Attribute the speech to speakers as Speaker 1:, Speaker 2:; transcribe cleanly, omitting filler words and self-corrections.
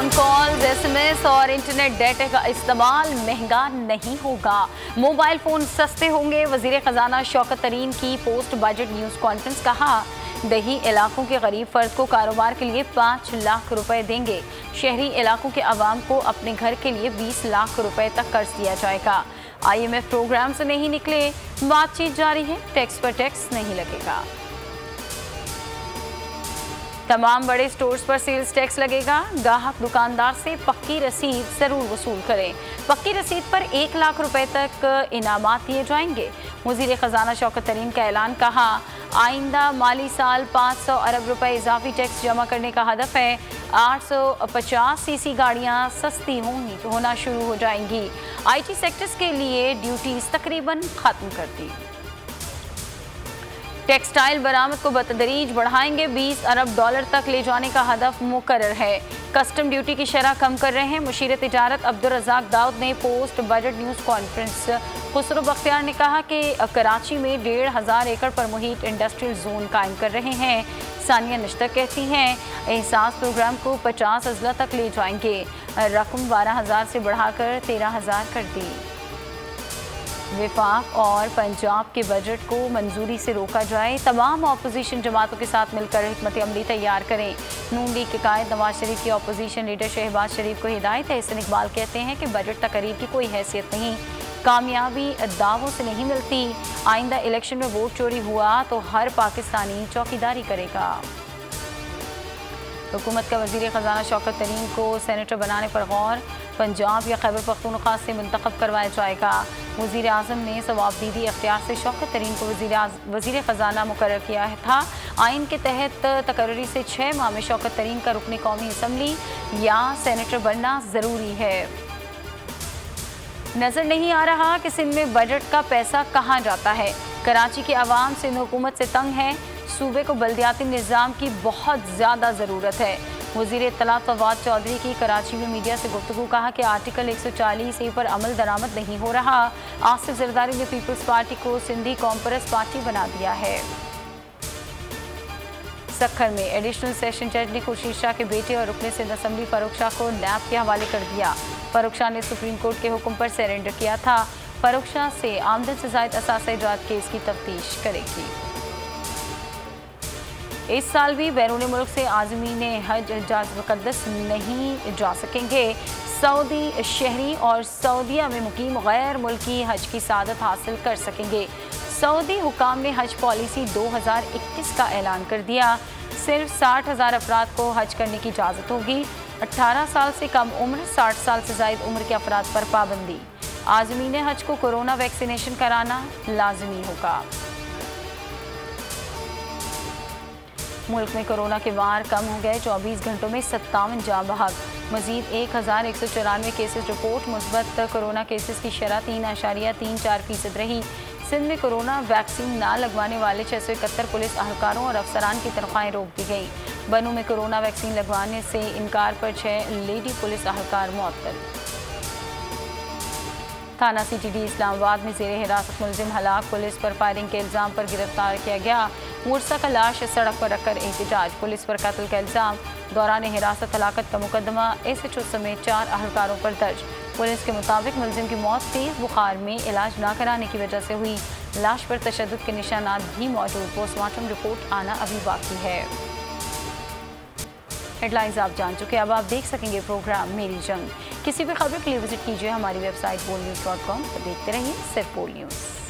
Speaker 1: Phone calls, SMS और internet data का इस्तेमाल महंगा नहीं होगा। मोबाइल फ़ोन सस्ते होंगे। वज़ीर ख़जाना शौकत तरीन की पोस्ट बजट न्यूज़ कॉन्फ्रेंस। कहा, दही इलाकों के गरीब फर्द को कारोबार के लिए 5 लाख रुपए देंगे। शहरी इलाकों के अवाम को अपने घर के लिए 20 लाख रुपए तक कर्ज दिया जाएगा। IMF प्रोग्राम से नहीं निकले, बातचीत जारी है। टैक्स पर टैक्स नहीं लगेगा। तमाम बड़े स्टोर्स पर सेल्स टैक्स लगेगा। ग्राहक दुकानदार से पक्की रसीद जरूर वसूल करें। पक्की रसीद पर 1 लाख रुपए तक इनामात दिए जाएंगे। वज़ीर ख़जाना शौकत तरीन का ऐलान। कहा, आइंदा माली साल 500 अरब रुपए इजाफी टैक्स जमा करने का हदफ है। 850 CC गाड़ियाँ सस्ती होना शुरू हो जाएंगी। IT सेक्टर्स के लिए ड्यूटीज तकरीबन खत्म कर दी। टेक्सटाइल बरामद को बतदरीज बढ़ाएंगे। 20 अरब डॉलर तक ले जाने का हदफ मुकर्रर है। कस्टम ड्यूटी की शरह कम कर रहे हैं। मुशीर तिजारत अब्दुल रज़ाक दाऊद ने post budget news conference. Khusro Bakhtiyar ने कहा कि कराची में 1,500 एकड़ पर मुहित इंडस्ट्रियल जोन कायम कर रहे हैं। सानिया निश्तर कहती हैं, एहसास प्रोग्राम को 50 अजला तक ले जाएंगे। रकम 12,000 से बढ़ाकर 13,000 कर दी। विफाक और पंजाब के बजट को मंजूरी से रोका जाए। तमाम अपोजिशन जमातों के साथ मिलकर हिकमत अमली तैयार करें। नून लीग के कायद नवाज शरीफ की अपोजिशन लीडर शहबाज शरीफ को हिदायत है। एहसन इकबाल कहते हैं कि बजट तकरीर की कोई हैसियत नहीं, कामयाबी दावों से नहीं मिलती। आइंदा इलेक्शन में वोट चोरी हुआ तो हर पाकिस्तानी चौकीदारी करेगा। हुकूमत का वज़ीर ख़जाना शौकत तरीन को सेनेटर बनाने पर गौर। पंजाब या खैबर पख्तूनख्वा से मुंतखब करवाया जाएगा। वज़ीर आज़म ने सवाबदीदी अख्तियार से शौकत तरीन को वज़ीर ख़जाना मुकर्रर किया था। आइन के तहत तकर्री से 6 माह में शौकत तरीन का रुकन कौमी असम्बली या सेनेटर बनना ज़रूरी है। नज़र नहीं आ रहा कि सिंध में बजट का पैसा कहाँ जाता है। कराची के अवाम सिंध हुकूमत से तंग है। सूबे को बल्दियाती निज़ाम की बहुत ज़्यादा ज़रूरत है। वज़ीर इत्तलात फवाद चौधरी की कराची में मीडिया से गुफ्तगू। कहा कि आर्टिकल 140A पर अमल दरामद नहीं हो रहा। आसिफ जरदारी ने पीपल्स पार्टी को सिंधी कॉम्परस पार्टी बना दिया है। सक्खर में एडिशनल सेशन जज ने खुर्शीद शाह के बेटे और रुकने सिंध असम्बली फारूक शाह को नैब के हवाले कर दिया। फारूक शाह ने सुप्रीम कोर्ट के हुक्म पर सरेंडर किया था। फारूक शाह से आमदन से ज़ायद असासा इजाद केस की तफ्तीश करेगी। इस साल भी बैरून मुल्क से आज़मीन हज हज्जाज मुक़द्दस नहीं जा सकेंगे। सऊदी शहरी और सऊदीया में मुकीम गैर मुल्की हज की सादत हासिल कर सकेंगे। सऊदी हुकाम ने हज पॉलिसी 2021 का ऐलान कर दिया। सिर्फ 60,000 अफराद को हज करने की इजाज़त होगी। 18 साल से कम उम्र, 60 साल से ज़ायद उम्र के अफराद पर पाबंदी। आज़मीन हज को कोरोना वैक्सीनेशन कराना लाजमी होगा। मुल्क में कोरोना के वार कम हो गए। 24 घंटों में 57 जाँ बहक। मजीद 1,194 केसेस रिपोर्ट। मुस्बत कोरोना केसेस की शरह 3.34% रही। सिंध में कोरोना वैक्सीन ना लगवाने वाले 671 पुलिस अहलकारों और अफसरान की तनख्वाहें रोक दी गई। बनू में कोरोना वैक्सीन लगवाने से इनकार पर 6 लेडी पुलिस अहलकार मुअत्तल। थाना CTD इस्लामाबाद में ज़ेरे हिरासत मुलजिम हलाक। पुलिस पर फायरिंग के इल्ज़ाम पर गिरफ्तार किया गया। मुर्सा का लाश सड़क पर रखकर एहतिजाज। पुलिस पर कत्ल का इल्ज़ाम। दौरान हिरासत हलाकत का मुकदमा SHO समेत 4 अहलकारों पर दर्ज। पुलिस के मुताबिक मुलजिम की मौत तेज़ बुखार में इलाज न कराने की वजह से हुई। लाश पर तशद्दुद के निशानात भी मौजूद। पोस्टमार्टम रिपोर्ट आना अभी बाकी है। हेडलाइंस आप जान चुके। अब आप देख सकेंगे प्रोग्राम मेरी जंग। किसी भी खबर के लिए विजिट कीजिए हमारी वेबसाइट boldnews.com। देखते रहिए सिर्फ बोल्ड न्यूज़।